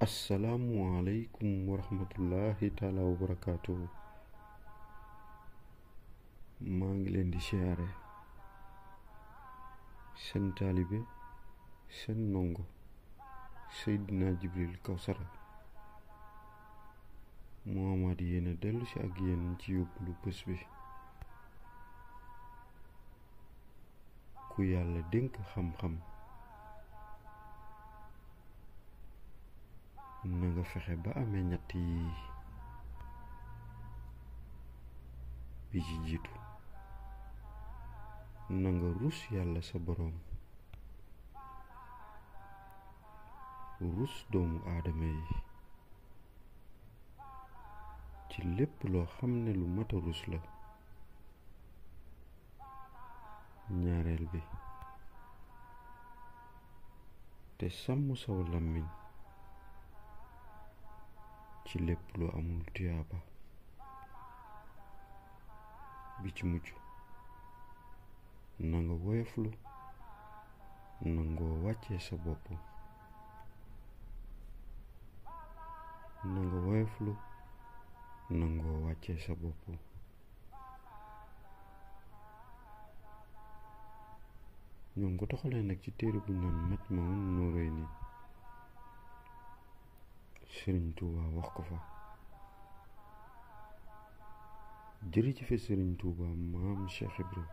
asalaamualeykum wa rahmatullahi taala wa barakaatuhu. maa ngi leen di siyaare seen taalibe seen ndongo Seydina Jibril Kawsara Muhammad yéena dellu si ak yéen ci yóbbalu bés bi. ku yàlla dénk xam-xam na nga fexe ba amee ñett yi. bi ci jiitu na nga rus yàlla sa boroom, rus doomu aadama yi ci lépp loo xam ne lu mat a rus la. ñaareel bi te sàmm saw làmmiñ ci lépp lu amul tuyaaba. bi ci mujj na nga woyoflu nangoo wàccee sa bopp. na nga woyoflu nangoo wàccee sa bopp. ñoo ngi ko toxalee nag ci téere bu naan Majmahun Nurayni. Sëriñ Tuuba wax ko fa. jërëjëf Sëriñ Tuuba maam Cheikh Ibra